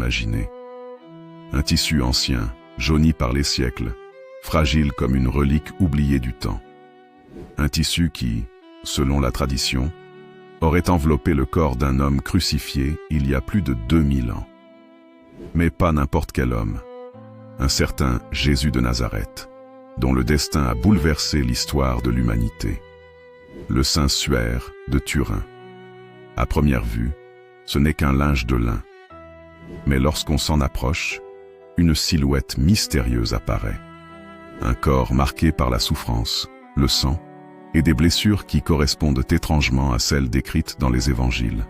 imaginer. Un tissu ancien, jauni par les siècles, fragile comme une relique oubliée du temps. Un tissu qui, selon la tradition, aurait enveloppé le corps d'un homme crucifié il y a plus de 2000 ans. Mais pas n'importe quel homme. Un certain Jésus de Nazareth, dont le destin a bouleversé l'histoire de l'humanité. Le saint Suaire de Turin. À première vue, ce n'est qu'un linge de lin. Mais lorsqu'on s'en approche, une silhouette mystérieuse apparaît. Un corps marqué par la souffrance, le sang, et des blessures qui correspondent étrangement à celles décrites dans les évangiles.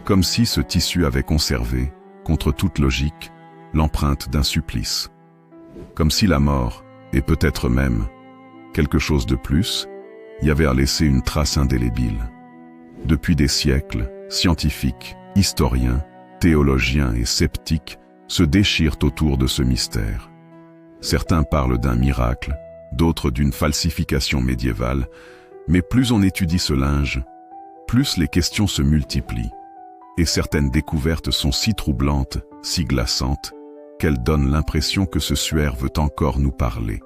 Comme si ce tissu avait conservé, contre toute logique, l'empreinte d'un supplice. Comme si la mort, et peut-être même, quelque chose de plus, y avait laissé une trace indélébile. Depuis des siècles, scientifiques, historiens, théologiens et sceptiques se déchirent autour de ce mystère. Certains parlent d'un miracle, d'autres d'une falsification médiévale, mais plus on étudie ce linge, plus les questions se multiplient. Et certaines découvertes sont si troublantes, si glaçantes, qu'elles donnent l'impression que ce Suaire veut encore nous parler,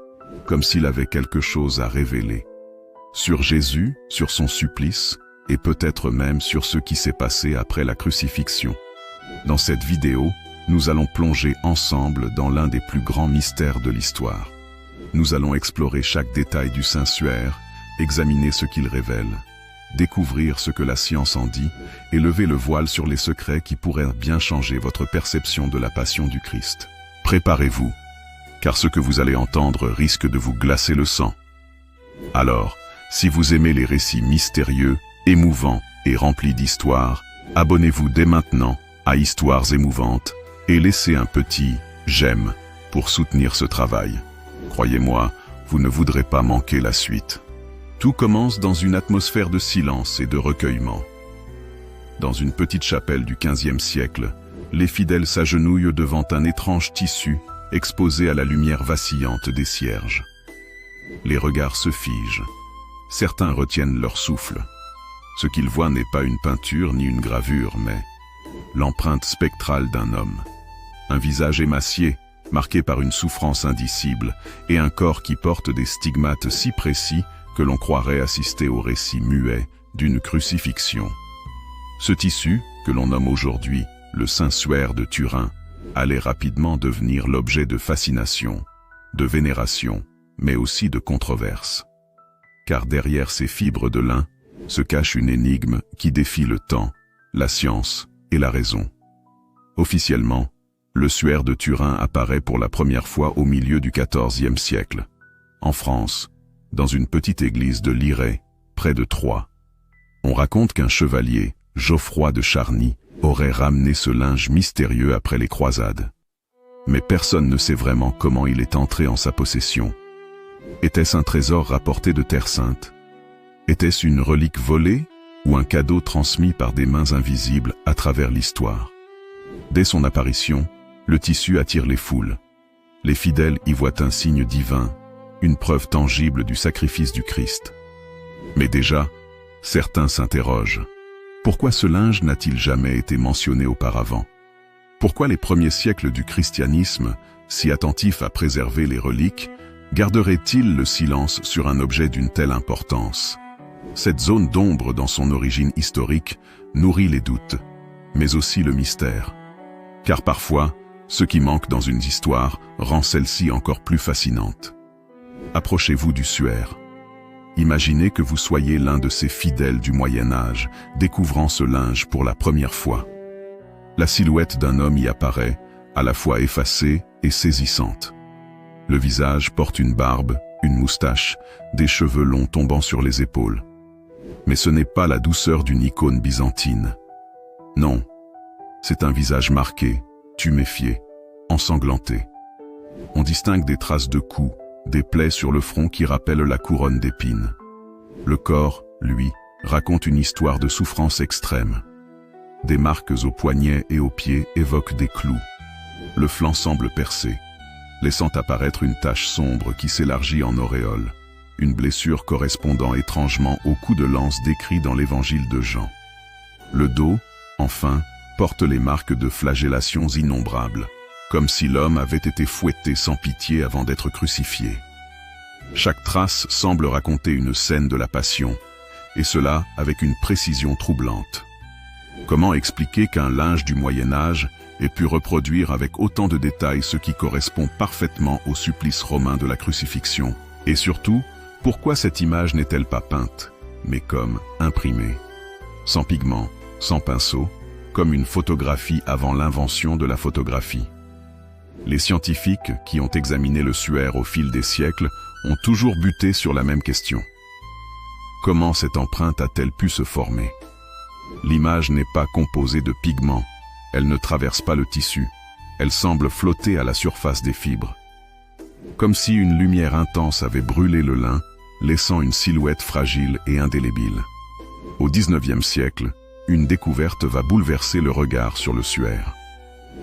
comme s'il avait quelque chose à révéler. Sur Jésus, sur son supplice, et peut-être même sur ce qui s'est passé après la crucifixion. Dans cette vidéo, nous allons plonger ensemble dans l'un des plus grands mystères de l'histoire. Nous allons explorer chaque détail du saint Suaire, examiner ce qu'il révèle, découvrir ce que la science en dit et lever le voile sur les secrets qui pourraient bien changer votre perception de la passion du Christ. Préparez-vous, car ce que vous allez entendre risque de vous glacer le sang. Alors, si vous aimez les récits mystérieux, émouvants et remplis d'histoire, abonnez-vous dès maintenant à Histoires émouvantes et laissez un petit « j'aime » pour soutenir ce travail. Croyez-moi, vous ne voudrez pas manquer la suite. Tout commence dans une atmosphère de silence et de recueillement. Dans une petite chapelle du XVe siècle, les fidèles s'agenouillent devant un étrange tissu exposé à la lumière vacillante des cierges. Les regards se figent. Certains retiennent leur souffle. Ce qu'ils voient n'est pas une peinture ni une gravure, mais l'empreinte spectrale d'un homme. Un visage émacié, marqué par une souffrance indicible, et un corps qui porte des stigmates si précis que l'on croirait assister au récit muet d'une crucifixion. Ce tissu, que l'on nomme aujourd'hui le saint Suaire de Turin, allait rapidement devenir l'objet de fascination, de vénération, mais aussi de controverse. Car derrière ces fibres de lin se cache une énigme qui défie le temps, la science et la raison. Officiellement, le Suaire de Turin apparaît pour la première fois au milieu du XIVe siècle, en France, dans une petite église de Liray, près de Troyes. On raconte qu'un chevalier, Geoffroy de Charny, aurait ramené ce linge mystérieux après les croisades. Mais personne ne sait vraiment comment il est entré en sa possession. Était-ce un trésor rapporté de Terre Sainte? Était-ce une relique volée ou un cadeau transmis par des mains invisibles à travers l'histoire? Dès son apparition, le tissu attire les foules. Les fidèles y voient un signe divin, une preuve tangible du sacrifice du Christ. Mais déjà, certains s'interrogent. Pourquoi ce linge n'a-t-il jamais été mentionné auparavant? Pourquoi les premiers siècles du christianisme, si attentifs à préserver les reliques, garderaient-ils le silence sur un objet d'une telle importance? Cette zone d'ombre dans son origine historique nourrit les doutes, mais aussi le mystère. Car parfois, ce qui manque dans une histoire rend celle-ci encore plus fascinante. Approchez-vous du Suaire. Imaginez que vous soyez l'un de ces fidèles du Moyen-Âge, découvrant ce linge pour la première fois. La silhouette d'un homme y apparaît, à la fois effacée et saisissante. Le visage porte une barbe, une moustache, des cheveux longs tombant sur les épaules. Mais ce n'est pas la douceur d'une icône byzantine. Non, c'est un visage marqué, tuméfié, ensanglanté. On distingue des traces de coups, des plaies sur le front qui rappellent la couronne d'épines. Le corps, lui, raconte une histoire de souffrance extrême. Des marques aux poignets et aux pieds évoquent des clous. Le flanc semble percé, laissant apparaître une tache sombre qui s'élargit en auréole, une blessure correspondant étrangement au coup de lance décrit dans l'évangile de Jean. Le dos, enfin, portent les marques de flagellations innombrables, comme si l'homme avait été fouetté sans pitié avant d'être crucifié. Chaque trace semble raconter une scène de la Passion, et cela avec une précision troublante. Comment expliquer qu'un linge du Moyen-Âge ait pu reproduire avec autant de détails ce qui correspond parfaitement au supplice romain de la crucifixion? Et surtout, pourquoi cette image n'est-elle pas peinte, mais comme imprimée, sans pigments, sans pinceau, comme une photographie avant l'invention de la photographie? Les scientifiques qui ont examiné le suaire au fil des siècles ont toujours buté sur la même question. Comment cette empreinte a-t-elle pu se former? L'image n'est pas composée de pigments, elle ne traverse pas le tissu, elle semble flotter à la surface des fibres. Comme si une lumière intense avait brûlé le lin, laissant une silhouette fragile et indélébile. Au XIXe siècle, une découverte va bouleverser le regard sur le suaire.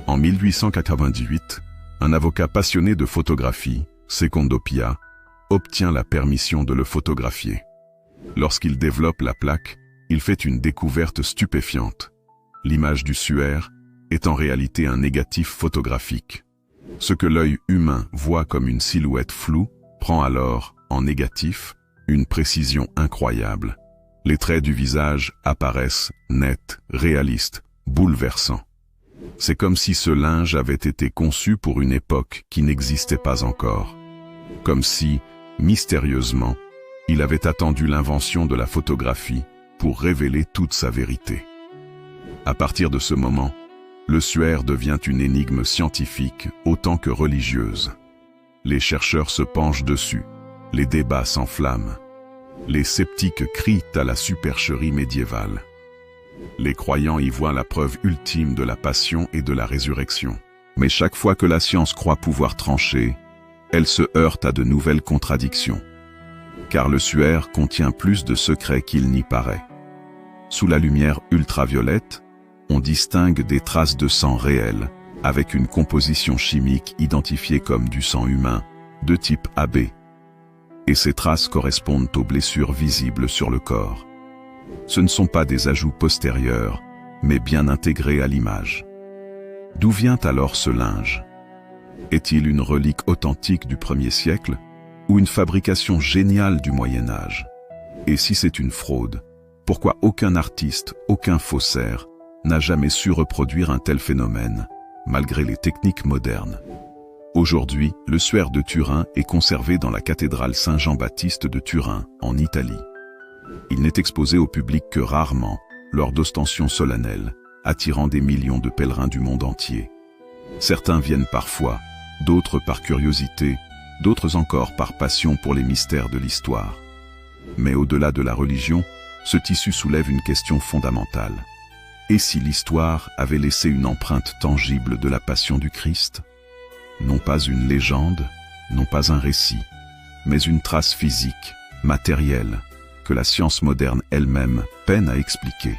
En 1898, un avocat passionné de photographie, Secondo Pia, obtient la permission de le photographier. Lorsqu'il développe la plaque, il fait une découverte stupéfiante. L'image du suaire est en réalité un négatif photographique. Ce que l'œil humain voit comme une silhouette floue prend alors, en négatif, une précision incroyable. Les traits du visage apparaissent nets, réalistes, bouleversants. C'est comme si ce linge avait été conçu pour une époque qui n'existait pas encore. Comme si, mystérieusement, il avait attendu l'invention de la photographie pour révéler toute sa vérité. À partir de ce moment, le suaire devient une énigme scientifique autant que religieuse. Les chercheurs se penchent dessus, les débats s'enflamment. Les sceptiques crient à la supercherie médiévale. Les croyants y voient la preuve ultime de la passion et de la résurrection. Mais chaque fois que la science croit pouvoir trancher, elle se heurte à de nouvelles contradictions. Car le suaire contient plus de secrets qu'il n'y paraît. Sous la lumière ultraviolette, on distingue des traces de sang réel, avec une composition chimique identifiée comme du sang humain, de type AB. Et ces traces correspondent aux blessures visibles sur le corps. Ce ne sont pas des ajouts postérieurs, mais bien intégrés à l'image. D'où vient alors ce linge? Est-il une relique authentique du 1er siècle, ou une fabrication géniale du Moyen-Âge? Et si c'est une fraude, pourquoi aucun artiste, aucun faussaire, n'a jamais su reproduire un tel phénomène, malgré les techniques modernes? Aujourd'hui, le suaire de Turin est conservé dans la cathédrale Saint-Jean-Baptiste de Turin, en Italie. Il n'est exposé au public que rarement, lors d'ostensions solennelles, attirant des millions de pèlerins du monde entier. Certains viennent parfois, d'autres par curiosité, d'autres encore par passion pour les mystères de l'histoire. Mais au-delà de la religion, ce tissu soulève une question fondamentale. Et si l'histoire avait laissé une empreinte tangible de la passion du Christ? Non pas une légende, non pas un récit, mais une trace physique, matérielle, que la science moderne elle-même peine à expliquer.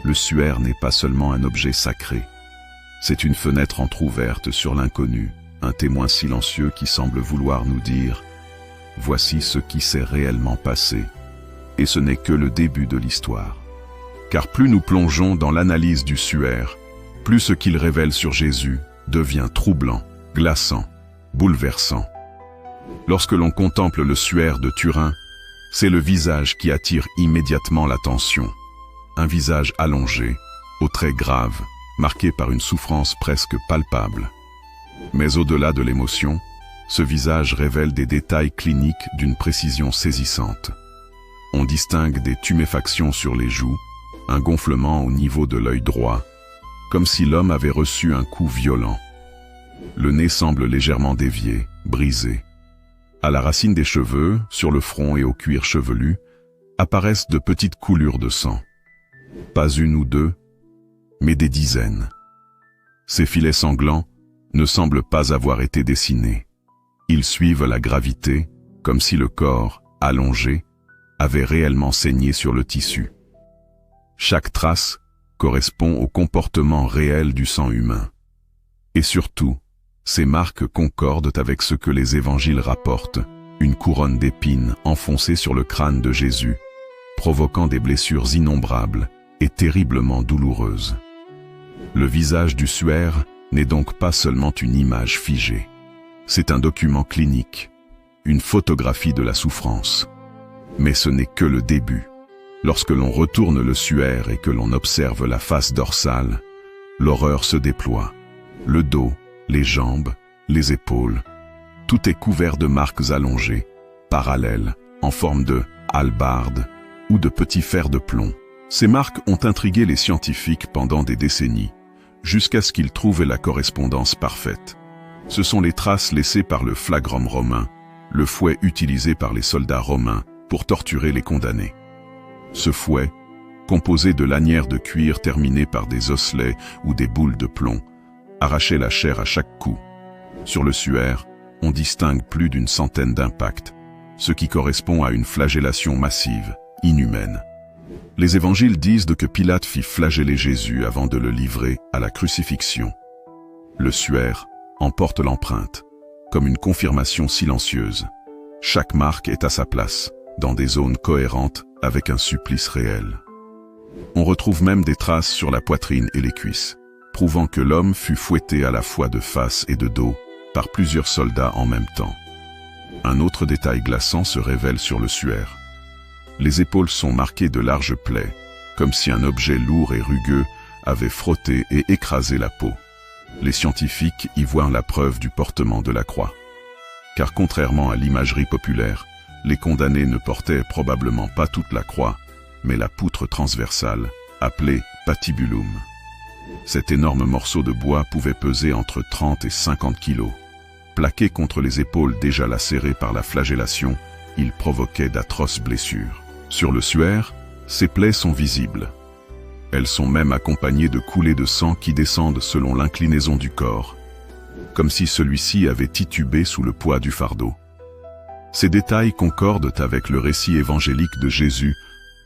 Le suaire n'est pas seulement un objet sacré, c'est une fenêtre entr'ouverte sur l'inconnu, un témoin silencieux qui semble vouloir nous dire « Voici ce qui s'est réellement passé ». Et ce n'est que le début de l'histoire. Car plus nous plongeons dans l'analyse du suaire, plus ce qu'il révèle sur Jésus devient troublant, glaçant, bouleversant. Lorsque l'on contemple le suaire de Turin, c'est le visage qui attire immédiatement l'attention. Un visage allongé, aux traits graves, marqué par une souffrance presque palpable. Mais au-delà de l'émotion, ce visage révèle des détails cliniques d'une précision saisissante. On distingue des tuméfactions sur les joues, un gonflement au niveau de l'œil droit, comme si l'homme avait reçu un coup violent. Le nez semble légèrement dévié, brisé. À la racine des cheveux, sur le front et au cuir chevelu, apparaissent de petites coulures de sang. Pas une ou deux, mais des dizaines. Ces filets sanglants ne semblent pas avoir été dessinés. Ils suivent la gravité, comme si le corps, allongé, avait réellement saigné sur le tissu. Chaque trace correspond au comportement réel du sang humain. Et surtout, ces marques concordent avec ce que les évangiles rapportent, une couronne d'épines enfoncée sur le crâne de Jésus, provoquant des blessures innombrables et terriblement douloureuses. Le visage du suaire n'est donc pas seulement une image figée. C'est un document clinique, une photographie de la souffrance. Mais ce n'est que le début. Lorsque l'on retourne le suaire et que l'on observe la face dorsale, l'horreur se déploie. Le dos, les jambes, les épaules, tout est couvert de marques allongées, parallèles, en forme de hallebarde ou de petits fers de plomb. Ces marques ont intrigué les scientifiques pendant des décennies, jusqu'à ce qu'ils trouvent la correspondance parfaite. Ce sont les traces laissées par le flagrum romain, le fouet utilisé par les soldats romains pour torturer les condamnés. Ce fouet, composé de lanières de cuir terminées par des osselets ou des boules de plomb, arrachait la chair à chaque coup. Sur le suaire, on distingue plus d'une centaine d'impacts, ce qui correspond à une flagellation massive, inhumaine. Les évangiles disent que Pilate fit flageller Jésus avant de le livrer à la crucifixion. Le suaire en porte l'empreinte, comme une confirmation silencieuse. Chaque marque est à sa place, dans des zones cohérentes avec un supplice réel. On retrouve même des traces sur la poitrine et les cuisses, prouvant que l'homme fut fouetté à la fois de face et de dos par plusieurs soldats en même temps. Un autre détail glaçant se révèle sur le suaire. Les épaules sont marquées de larges plaies, comme si un objet lourd et rugueux avait frotté et écrasé la peau. Les scientifiques y voient la preuve du portement de la croix. Car contrairement à l'imagerie populaire, les condamnés ne portaient probablement pas toute la croix, mais la poutre transversale, appelée patibulum. Cet énorme morceau de bois pouvait peser entre 30 et 50 kilos. Plaqué contre les épaules déjà lacérées par la flagellation, il provoquait d'atroces blessures. Sur le suaire, ces plaies sont visibles. Elles sont même accompagnées de coulées de sang qui descendent selon l'inclinaison du corps, comme si celui-ci avait titubé sous le poids du fardeau. Ces détails concordent avec le récit évangélique de Jésus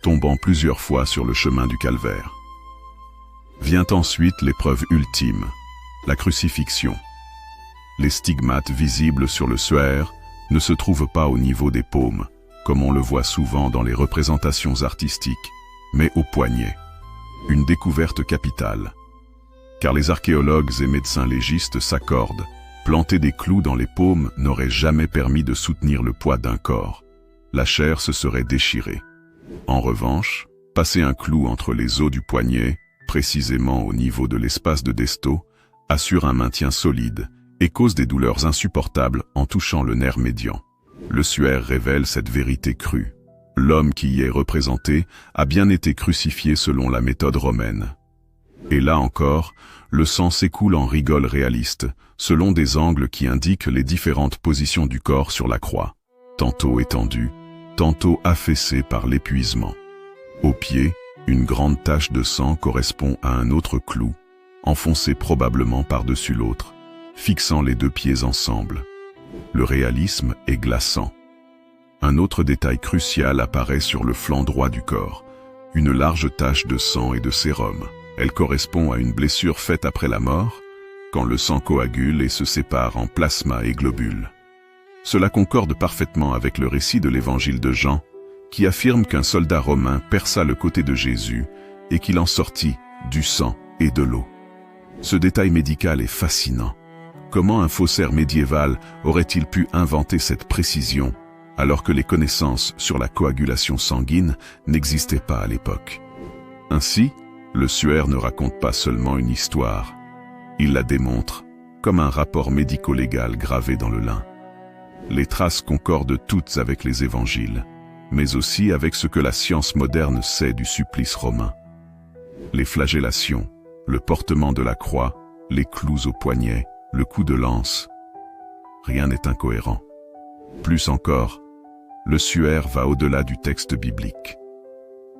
tombant plusieurs fois sur le chemin du calvaire. Vient ensuite l'épreuve ultime, la crucifixion. Les stigmates visibles sur le suaire ne se trouvent pas au niveau des paumes, comme on le voit souvent dans les représentations artistiques, mais au poignet. Une découverte capitale. Car les archéologues et médecins légistes s'accordent, planter des clous dans les paumes n'aurait jamais permis de soutenir le poids d'un corps. La chair se serait déchirée. En revanche, passer un clou entre les os du poignet, précisément au niveau de l'espace de Desto, assure un maintien solide et cause des douleurs insupportables en touchant le nerf médian. Le suaire révèle cette vérité crue. L'homme qui y est représenté a bien été crucifié selon la méthode romaine. Et là encore, le sang s'écoule en rigole réaliste, selon des angles qui indiquent les différentes positions du corps sur la croix, tantôt étendu, tantôt affaissé par l'épuisement. Au pied, une grande tache de sang correspond à un autre clou, enfoncé probablement par-dessus l'autre, fixant les deux pieds ensemble. Le réalisme est glaçant. Un autre détail crucial apparaît sur le flanc droit du corps, une large tache de sang et de sérum. Elle correspond à une blessure faite après la mort, quand le sang coagule et se sépare en plasma et globules. Cela concorde parfaitement avec le récit de l'évangile de Jean, qui affirme qu'un soldat romain perça le côté de Jésus et qu'il en sortit du sang et de l'eau. Ce détail médical est fascinant. Comment un faussaire médiéval aurait-il pu inventer cette précision, alors que les connaissances sur la coagulation sanguine n'existaient pas à l'époque? Ainsi, le suaire ne raconte pas seulement une histoire, il la démontre comme un rapport médico-légal gravé dans le lin. Les traces concordent toutes avec les évangiles, mais aussi avec ce que la science moderne sait du supplice romain. Les flagellations, le portement de la croix, les clous au poignet, le coup de lance. Rien n'est incohérent. Plus encore, le suaire va au-delà du texte biblique.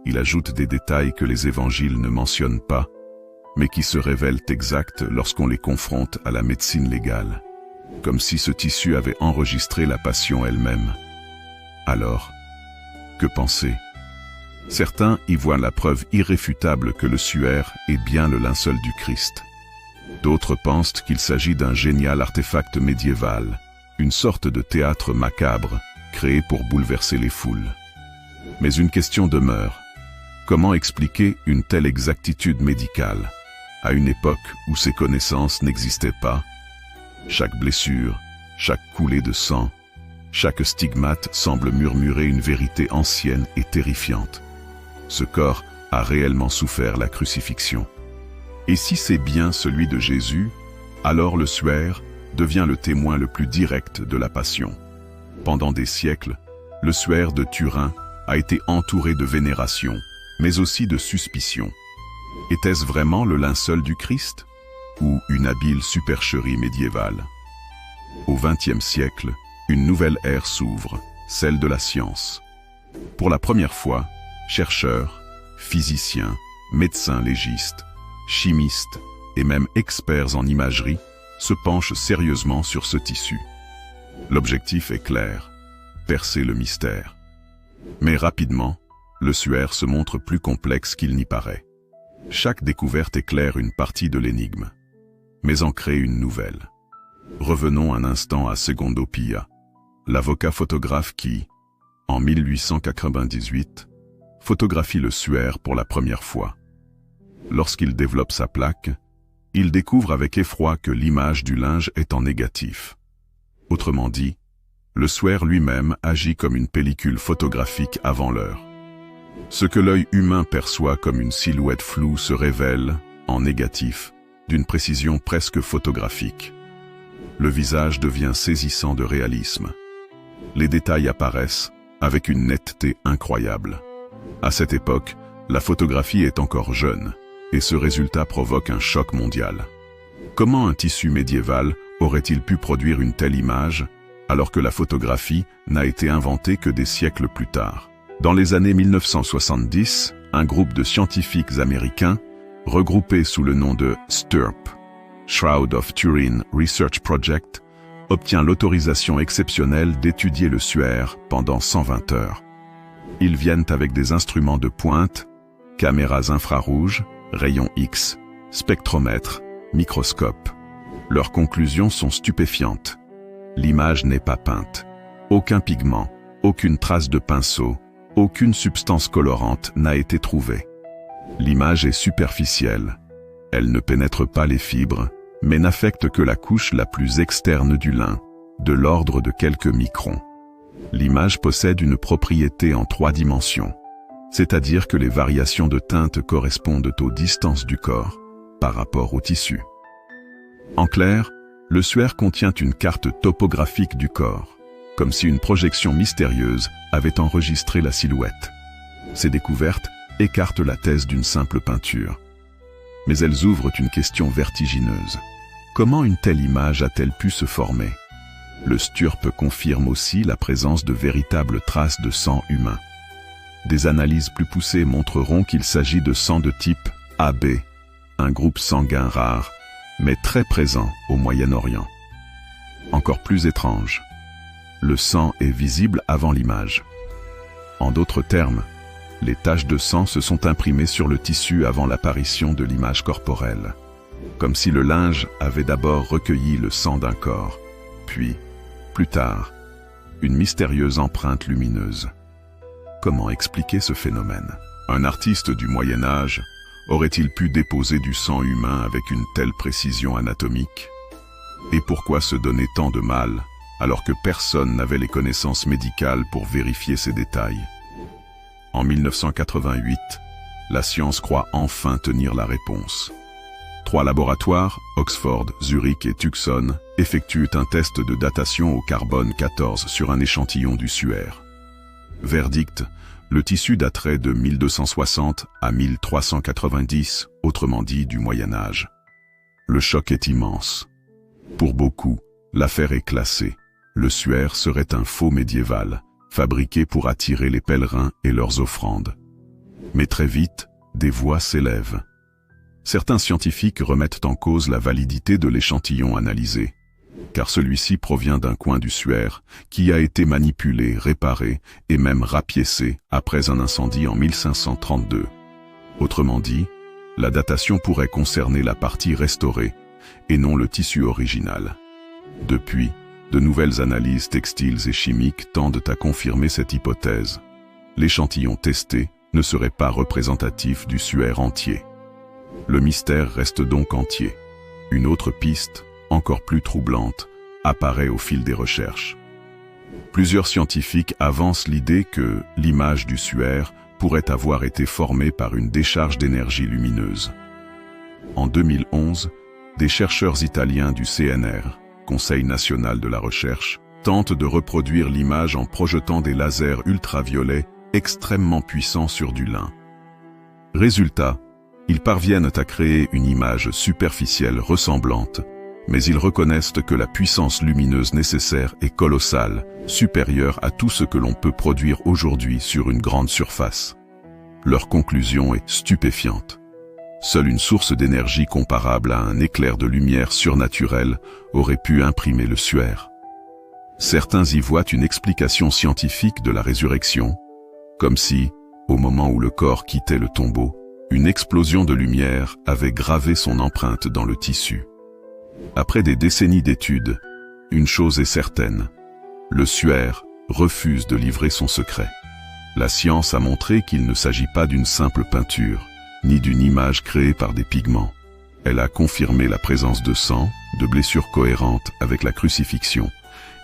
Il ajoute des détails que les évangiles ne mentionnent pas, mais qui se révèlent exacts lorsqu'on les confronte à la médecine légale, comme si ce tissu avait enregistré la passion elle-même. Alors, que penser? Certains y voient la preuve irréfutable que le suaire est bien le linceul du Christ. D'autres pensent qu'il s'agit d'un génial artefact médiéval, une sorte de théâtre macabre, créé pour bouleverser les foules. Mais une question demeure. Comment expliquer une telle exactitude médicale? à une époque où ces connaissances n'existaient pas. Chaque blessure, chaque coulée de sang, chaque stigmate semble murmurer une vérité ancienne et terrifiante. Ce corps a réellement souffert la crucifixion. Et si c'est bien celui de Jésus, alors le suaire devient le témoin le plus direct de la passion. Pendant des siècles, le suaire de Turin a été entouré de vénération, mais aussi de suspicion. Était-ce vraiment le linceul du Christ ou une habile supercherie médiévale? Au XXe siècle, une nouvelle ère s'ouvre, celle de la science. Pour la première fois, chercheurs, physiciens, médecins légistes, chimistes et même experts en imagerie se penchent sérieusement sur ce tissu. L'objectif est clair, percer le mystère. Mais rapidement, le suaire se montre plus complexe qu'il n'y paraît. Chaque découverte éclaire une partie de l'énigme, mais en crée une nouvelle. Revenons un instant à Secondo Pia, l'avocat photographe qui, en 1898, photographie le suaire pour la première fois. Lorsqu'il développe sa plaque, il découvre avec effroi que l'image du linge est en négatif. Autrement dit, le suaire lui-même agit comme une pellicule photographique avant l'heure. Ce que l'œil humain perçoit comme une silhouette floue se révèle, en négatif, d'une précision presque photographique. Le visage devient saisissant de réalisme. Les détails apparaissent avec une netteté incroyable. À cette époque, la photographie est encore jeune, et ce résultat provoque un choc mondial. Comment un tissu médiéval aurait-il pu produire une telle image, alors que la photographie n'a été inventée que des siècles plus tard? Dans les années 1970, un groupe de scientifiques américains, regroupés sous le nom de STURP, Shroud of Turin Research Project, obtient l'autorisation exceptionnelle d'étudier le suaire pendant 120 heures. Ils viennent avec des instruments de pointe, caméras infrarouges, rayons X, spectromètres, microscopes. Leurs conclusions sont stupéfiantes. L'image n'est pas peinte. Aucun pigment, aucune trace de pinceau, aucune substance colorante n'a été trouvée. L'image est superficielle. Elle ne pénètre pas les fibres, mais n'affecte que la couche la plus externe du lin, de l'ordre de quelques microns. L'image possède une propriété en 3 dimensions, c'est-à-dire que les variations de teinte correspondent aux distances du corps par rapport au tissu. En clair, le suaire contient une carte topographique du corps, comme si une projection mystérieuse avait enregistré la silhouette. Ces découvertes écartent la thèse d'une simple peinture. Mais elles ouvrent une question vertigineuse. Comment une telle image a-t-elle pu se former? Le STURP confirme aussi la présence de véritables traces de sang humain. Des analyses plus poussées montreront qu'il s'agit de sang de type AB, un groupe sanguin rare, mais très présent au Moyen-Orient. Encore plus étrange, le sang est visible avant l'image. En d'autres termes, les taches de sang se sont imprimées sur le tissu avant l'apparition de l'image corporelle, comme si le linge avait d'abord recueilli le sang d'un corps, puis, plus tard, une mystérieuse empreinte lumineuse. Comment expliquer ce phénomène? Un artiste du Moyen-Âge aurait-il pu déposer du sang humain avec une telle précision anatomique? Et pourquoi se donner tant de mal alors que personne n'avait les connaissances médicales pour vérifier ces détails? En 1988, la science croit enfin tenir la réponse. 3 laboratoires, Oxford, Zurich et Tucson, effectuent un test de datation au carbone 14 sur un échantillon du suaire. Verdict, le tissu daterait de 1260 à 1390, autrement dit du Moyen-Âge. Le choc est immense. Pour beaucoup, l'affaire est classée. Le suaire serait un faux médiéval, fabriqué pour attirer les pèlerins et leurs offrandes. Mais très vite, des voix s'élèvent. Certains scientifiques remettent en cause la validité de l'échantillon analysé, car celui-ci provient d'un coin du suaire qui a été manipulé, réparé et même rapiécé après un incendie en 1532. Autrement dit, la datation pourrait concerner la partie restaurée et non le tissu original. Depuis, de nouvelles analyses textiles et chimiques tendent à confirmer cette hypothèse. L'échantillon testé ne serait pas représentatif du suaire entier. Le mystère reste donc entier. Une autre piste, encore plus troublante, apparaît au fil des recherches. Plusieurs scientifiques avancent l'idée que l'image du suaire pourrait avoir été formée par une décharge d'énergie lumineuse. En 2011, des chercheurs italiens du CNR, Conseil national de la recherche, tentent de reproduire l'image en projetant des lasers ultraviolets extrêmement puissants sur du lin. Résultat, ils parviennent à créer une image superficielle ressemblante, mais ils reconnaissent que la puissance lumineuse nécessaire est colossale, supérieure à tout ce que l'on peut produire aujourd'hui sur une grande surface. Leur conclusion est stupéfiante. Seule une source d'énergie comparable à un éclair de lumière surnaturel aurait pu imprimer le suaire. Certains y voient une explication scientifique de la résurrection, comme si, au moment où le corps quittait le tombeau, une explosion de lumière avait gravé son empreinte dans le tissu. Après des décennies d'études, une chose est certaine, le suaire refuse de livrer son secret. La science a montré qu'il ne s'agit pas d'une simple peinture, ni d'une image créée par des pigments. Elle a confirmé la présence de sang, de blessures cohérentes avec la crucifixion,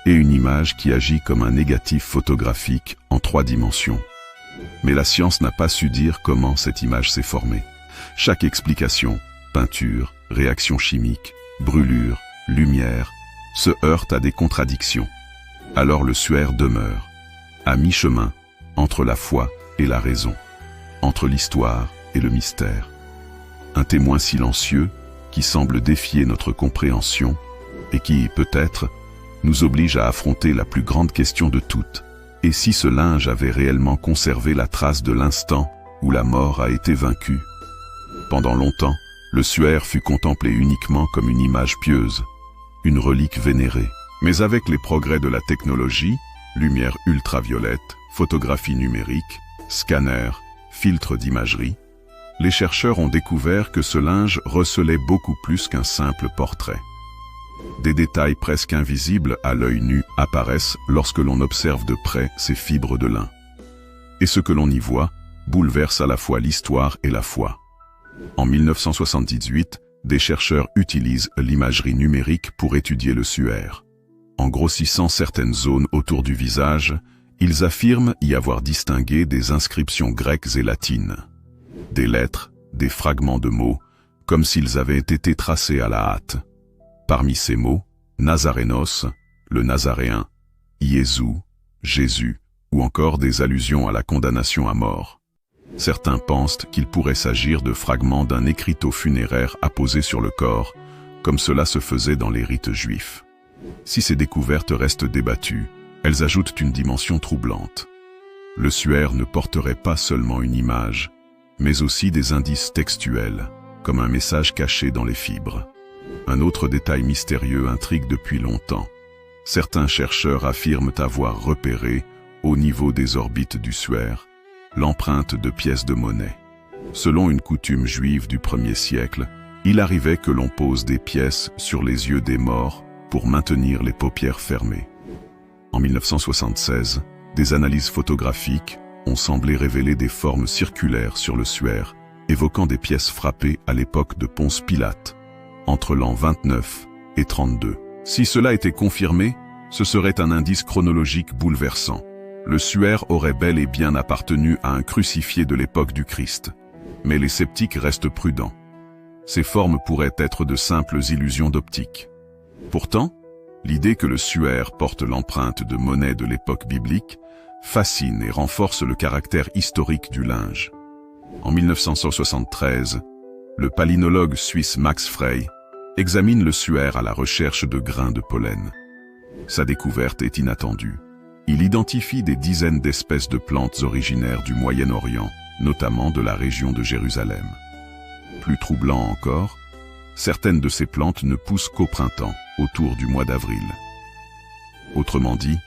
et une image qui agit comme un négatif photographique en 3 dimensions. Mais la science n'a pas su dire comment cette image s'est formée. Chaque explication, peinture, réaction chimique, brûlure, lumière, se heurte à des contradictions. Alors le suaire demeure, à mi-chemin, entre la foi et la raison, entre l'histoire et le mystère. Un témoin silencieux qui semble défier notre compréhension et qui, peut-être, nous oblige à affronter la plus grande question de toutes. Et si ce linge avait réellement conservé la trace de l'instant où la mort a été vaincue? Pendant longtemps, le suaire fut contemplé uniquement comme une image pieuse, une relique vénérée. Mais avec les progrès de la technologie, lumière ultraviolette, photographie numérique, scanner, filtre d'imagerie, les chercheurs ont découvert que ce linge recelait beaucoup plus qu'un simple portrait. Des détails presque invisibles à l'œil nu apparaissent lorsque l'on observe de près ces fibres de lin. Et ce que l'on y voit bouleverse à la fois l'histoire et la foi. En 1978, des chercheurs utilisent l'imagerie numérique pour étudier le suaire. En grossissant certaines zones autour du visage, ils affirment y avoir distingué des inscriptions grecques et latines. Des lettres, des fragments de mots, comme s'ils avaient été tracés à la hâte. Parmi ces mots, Nazarénos, le Nazaréen, Jésus, Jésus, ou encore des allusions à la condamnation à mort. Certains pensent qu'il pourrait s'agir de fragments d'un écriteau funéraire apposé sur le corps, comme cela se faisait dans les rites juifs. Si ces découvertes restent débattues, elles ajoutent une dimension troublante. Le suaire ne porterait pas seulement une image, mais aussi des indices textuels, comme un message caché dans les fibres. Un autre détail mystérieux intrigue depuis longtemps. Certains chercheurs affirment avoir repéré, au niveau des orbites du suaire, l'empreinte de pièces de monnaie. Selon une coutume juive du 1er siècle, il arrivait que l'on pose des pièces sur les yeux des morts pour maintenir les paupières fermées. En 1976, des analyses photographiques ont semblé révéler des formes circulaires sur le suaire, évoquant des pièces frappées à l'époque de Ponce Pilate, entre l'an 29 et 32. Si cela était confirmé, ce serait un indice chronologique bouleversant. Le suaire aurait bel et bien appartenu à un crucifié de l'époque du Christ. Mais les sceptiques restent prudents. Ces formes pourraient être de simples illusions d'optique. Pourtant, l'idée que le suaire porte l'empreinte de monnaie de l'époque biblique fascine et renforce le caractère historique du linge. En 1973, le palynologue suisse Max Frey examine le suaire à la recherche de grains de pollen. Sa découverte est inattendue. Il identifie des dizaines d'espèces de plantes originaires du Moyen-Orient, notamment de la région de Jérusalem. Plus troublant encore, certaines de ces plantes ne poussent qu'au printemps, autour du mois d'avril. Autrement dit,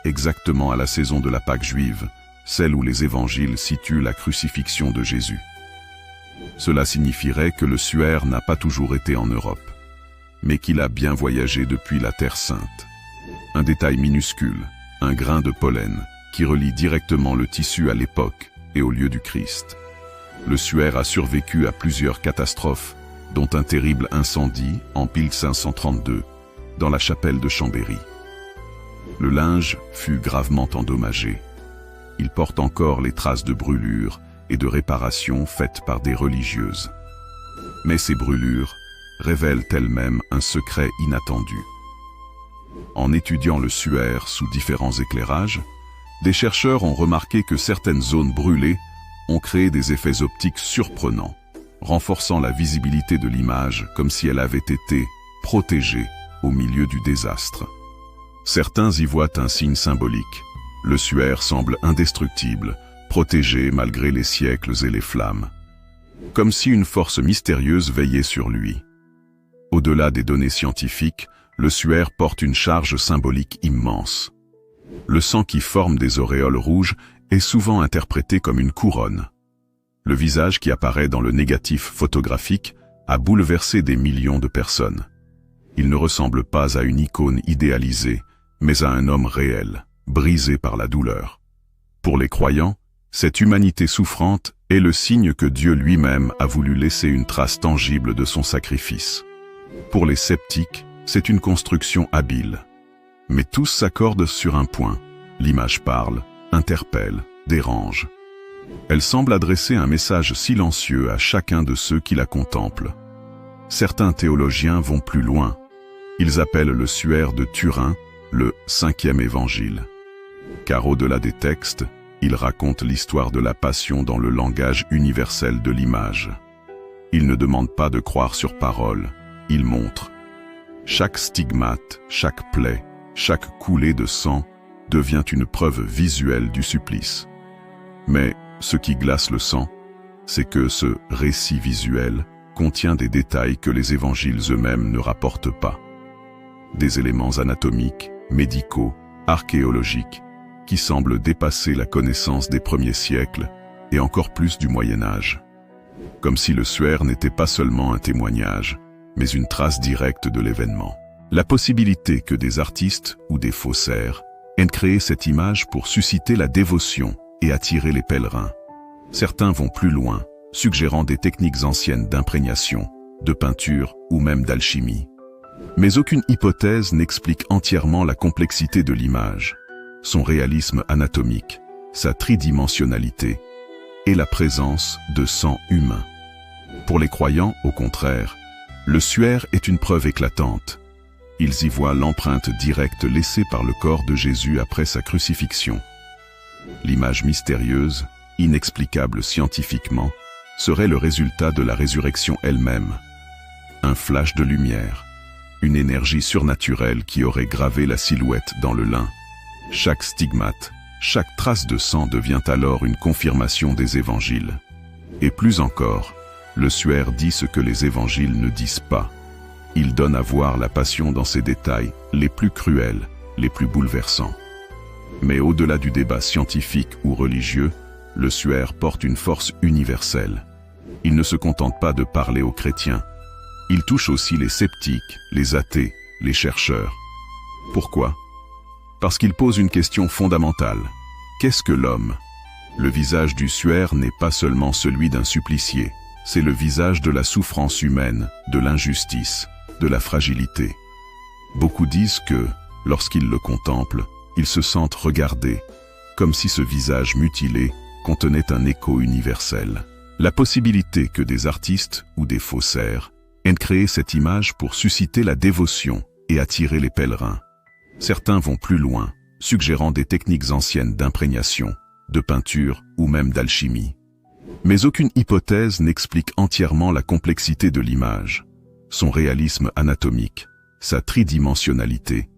exactement à la saison de la Pâque juive, celle où les évangiles situent la crucifixion de Jésus. Cela signifierait que le suaire n'a pas toujours été en Europe, mais qu'il a bien voyagé depuis la Terre Sainte. Un détail minuscule, un grain de pollen, qui relie directement le tissu à l'époque et au lieu du Christ. Le Suaire a survécu à plusieurs catastrophes, dont un terrible incendie en 1532, dans la chapelle de Chambéry. Le linge fut gravement endommagé. Il porte encore les traces de brûlures et de réparations faites par des religieuses. Mais ces brûlures révèlent elles-mêmes un secret inattendu. En étudiant le Suaire sous différents éclairages, des chercheurs ont remarqué que certaines zones brûlées ont créé des effets optiques surprenants, renforçant la visibilité de l'image comme si elle avait été protégée au milieu du désastre. Certains y voient un signe symbolique. Le Suaire semble indestructible, protégé malgré les siècles et les flammes. Comme si une force mystérieuse veillait sur lui. Au-delà des données scientifiques, le Suaire porte une charge symbolique immense. Le sang qui forme des auréoles rouges est souvent interprété comme une couronne. Le visage qui apparaît dans le négatif photographique a bouleversé des millions de personnes. Il ne ressemble pas à une icône idéalisée, mais à un homme réel, brisé par la douleur. Pour les croyants, cette humanité souffrante est le signe que Dieu lui-même a voulu laisser une trace tangible de son sacrifice. Pour les sceptiques, c'est une construction habile. Mais tous s'accordent sur un point. L'image parle, interpelle, dérange. Elle semble adresser un message silencieux à chacun de ceux qui la contemplent. Certains théologiens vont plus loin. Ils appellent le Suaire de Turin le 5e évangile. Car au-delà des textes, il raconte l'histoire de la passion dans le langage universel de l'image. Il ne demande pas de croire sur parole, il montre. Chaque stigmate, chaque plaie, chaque coulée de sang devient une preuve visuelle du supplice. Mais ce qui glace le sang, c'est que ce récit visuel contient des détails que les évangiles eux-mêmes ne rapportent pas. Des éléments anatomiques, médicaux, archéologiques, qui semblent dépasser la connaissance des premiers siècles et encore plus du Moyen-Âge. Comme si le Suaire n'était pas seulement un témoignage, mais une trace directe de l'événement. La possibilité que des artistes ou des faussaires aient créé cette image pour susciter la dévotion et attirer les pèlerins. Certains vont plus loin, suggérant des techniques anciennes d'imprégnation, de peinture ou même d'alchimie. Mais aucune hypothèse n'explique entièrement la complexité de l'image, son réalisme anatomique, sa tridimensionnalité et la présence de sang humain. Pour les croyants, au contraire, le Suaire est une preuve éclatante. Ils y voient l'empreinte directe laissée par le corps de Jésus après sa crucifixion. L'image mystérieuse, inexplicable scientifiquement, serait le résultat de la résurrection elle-même. Un flash de lumière, une énergie surnaturelle qui aurait gravé la silhouette dans le lin. Chaque stigmate, chaque trace de sang devient alors une confirmation des évangiles. Et plus encore, le Suaire dit ce que les évangiles ne disent pas. Il donne à voir la passion dans ses détails les plus cruels, les plus bouleversants. Mais au-delà du débat scientifique ou religieux, le Suaire porte une force universelle. Il ne se contente pas de parler aux chrétiens. Il touche aussi les sceptiques, les athées, les chercheurs. Pourquoi ? Parce qu'il pose une question fondamentale. Qu'est-ce que l'homme ? Le visage du Suaire n'est pas seulement celui d'un supplicié. C'est le visage de la souffrance humaine, de l'injustice, de la fragilité. Beaucoup disent que, lorsqu'ils le contemplent, ils se sentent regardés, comme si ce visage mutilé contenait un écho universel. La possibilité que des artistes ou des faussaires aient créé cette image pour susciter la dévotion et attirer les pèlerins. Certains vont plus loin, suggérant des techniques anciennes d'imprégnation, de peinture ou même d'alchimie. Mais aucune hypothèse n'explique entièrement la complexité de l'image, son réalisme anatomique, sa tridimensionnalité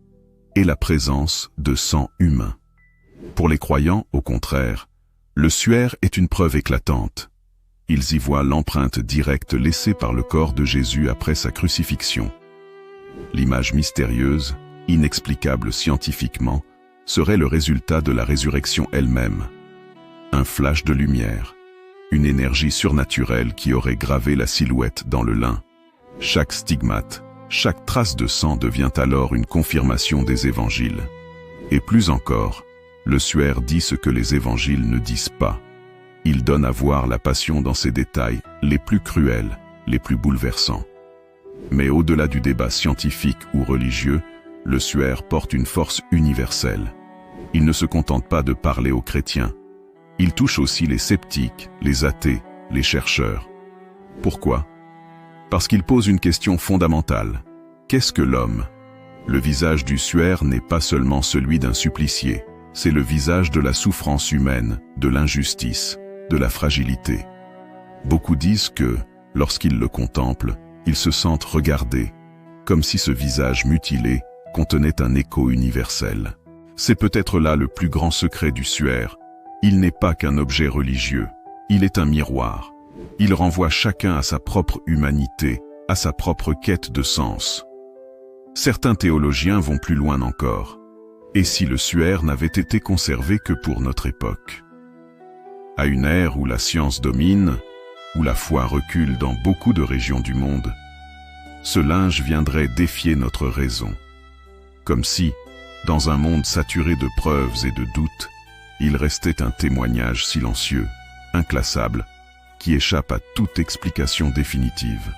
et la présence de sang humain. Pour les croyants, au contraire, le Suaire est une preuve éclatante. Ils y voient l'empreinte directe laissée par le corps de Jésus après sa crucifixion. L'image mystérieuse, inexplicable scientifiquement, serait le résultat de la résurrection elle-même. Un flash de lumière, une énergie surnaturelle qui aurait gravé la silhouette dans le lin. Chaque stigmate, chaque trace de sang devient alors une confirmation des évangiles. Et plus encore, le Suaire dit ce que les évangiles ne disent pas. Il donne à voir la passion dans ses détails les plus cruels, les plus bouleversants. Mais au-delà du débat scientifique ou religieux, le Suaire porte une force universelle. Il ne se contente pas de parler aux chrétiens. Il touche aussi les sceptiques, les athées, les chercheurs. Pourquoi? Parce qu'il pose une question fondamentale. Qu'est-ce que l'homme? Le visage du Suaire n'est pas seulement celui d'un supplicié, c'est le visage de la souffrance humaine, de l'injustice, de la fragilité. Beaucoup disent que, lorsqu'ils le contemplent, ils se sentent regardés, comme si ce visage mutilé contenait un écho universel. C'est peut-être là le plus grand secret du Suaire. Il n'est pas qu'un objet religieux, il est un miroir. Il renvoie chacun à sa propre humanité, à sa propre quête de sens. Certains théologiens vont plus loin encore. Et si le Suaire n'avait été conservé que pour notre époque? À une ère où la science domine, où la foi recule dans beaucoup de régions du monde, ce linge viendrait défier notre raison. Comme si, dans un monde saturé de preuves et de doutes, il restait un témoignage silencieux, inclassable, qui échappe à toute explication définitive.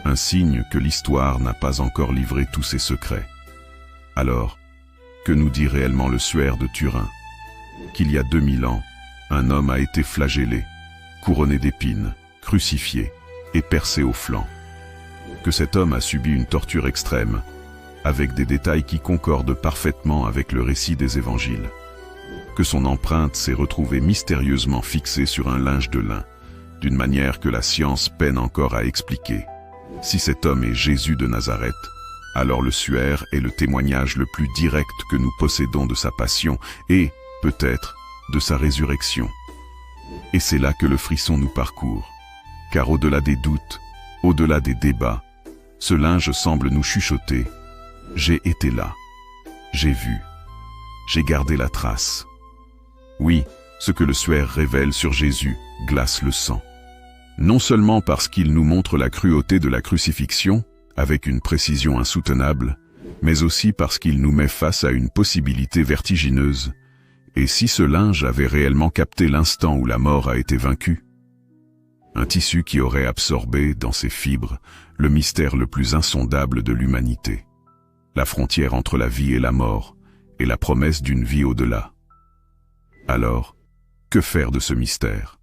Un signe que l'histoire n'a pas encore livré tous ses secrets. Alors, que nous dit réellement le Suaire de Turin? Qu'il y a 2000 ans, un homme a été flagellé, couronné d'épines, crucifié et percé au flanc. Que cet homme a subi une torture extrême, avec des détails qui concordent parfaitement avec le récit des évangiles. Que son empreinte s'est retrouvée mystérieusement fixée sur un linge de lin, d'une manière que la science peine encore à expliquer. Si cet homme est Jésus de Nazareth, alors le Suaire est le témoignage le plus direct que nous possédons de sa passion et, peut-être, de sa résurrection. Et c'est là que le frisson nous parcourt, car au-delà des doutes, au-delà des débats, ce linge semble nous chuchoter « J'ai été là, j'ai vu, j'ai gardé la trace ». Oui, ce que le Suaire révèle sur Jésus glace le sang. Non seulement parce qu'il nous montre la cruauté de la crucifixion, avec une précision insoutenable, mais aussi parce qu'il nous met face à une possibilité vertigineuse. Et si ce linge avait réellement capté l'instant où la mort a été vaincue? Un tissu qui aurait absorbé, dans ses fibres, le mystère le plus insondable de l'humanité. La frontière entre la vie et la mort, et la promesse d'une vie au-delà. Alors, que faire de ce mystère?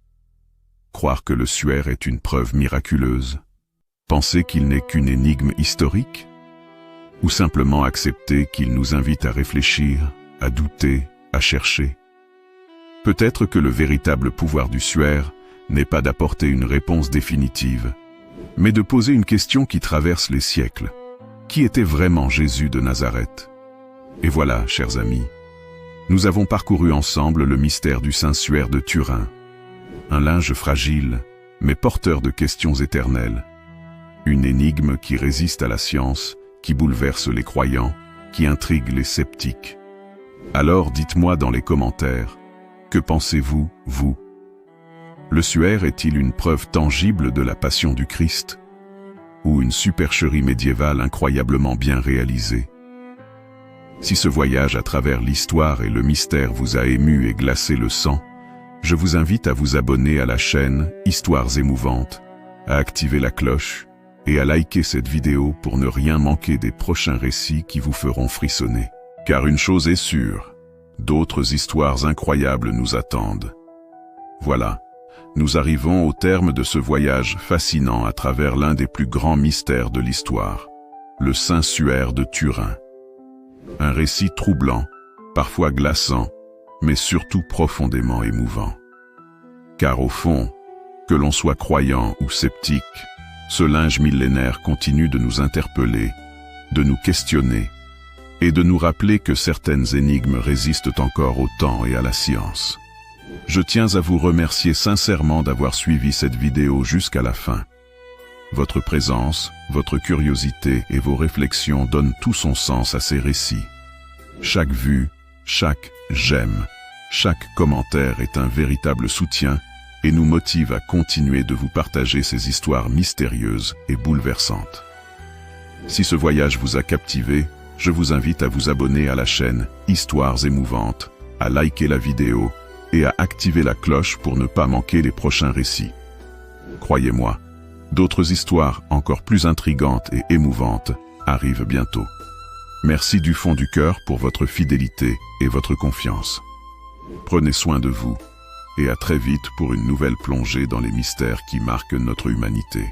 Croire que le Suaire est une preuve miraculeuse? Penser qu'il n'est qu'une énigme historique? Ou simplement accepter qu'il nous invite à réfléchir, à douter, à chercher? Peut-être que le véritable pouvoir du Suaire n'est pas d'apporter une réponse définitive, mais de poser une question qui traverse les siècles. Qui était vraiment Jésus de Nazareth? Et voilà, chers amis, nous avons parcouru ensemble le mystère du Saint Suaire de Turin. Un linge fragile, mais porteur de questions éternelles. Une énigme qui résiste à la science, qui bouleverse les croyants, qui intrigue les sceptiques. Alors dites-moi dans les commentaires, que pensez-vous, vous? Le Suaire est-il une preuve tangible de la passion du Christ? Ou une supercherie médiévale incroyablement bien réalisée? Si ce voyage à travers l'histoire et le mystère vous a ému et glacé le sang, je vous invite à vous abonner à la chaîne Histoires émouvantes, à activer la cloche et à liker cette vidéo pour ne rien manquer des prochains récits qui vous feront frissonner. Car une chose est sûre, d'autres histoires incroyables nous attendent. Voilà, nous arrivons au terme de ce voyage fascinant à travers l'un des plus grands mystères de l'histoire, le Saint Suaire de Turin. Un récit troublant, parfois glaçant, mais surtout profondément émouvant. Car au fond, que l'on soit croyant ou sceptique, ce linge millénaire continue de nous interpeller, de nous questionner, et de nous rappeler que certaines énigmes résistent encore au temps et à la science. Je tiens à vous remercier sincèrement d'avoir suivi cette vidéo jusqu'à la fin. Votre présence, votre curiosité et vos réflexions donnent tout son sens à ces récits. Chaque vue, chaque j'aime, chaque commentaire est un véritable soutien et nous motive à continuer de vous partager ces histoires mystérieuses et bouleversantes. Si ce voyage vous a captivé, je vous invite à vous abonner à la chaîne Histoires émouvantes, à liker la vidéo et à activer la cloche pour ne pas manquer les prochains récits. Croyez-moi, d'autres histoires encore plus intrigantes et émouvantes arrivent bientôt. Merci du fond du cœur pour votre fidélité et votre confiance. Prenez soin de vous et à très vite pour une nouvelle plongée dans les mystères qui marquent notre humanité.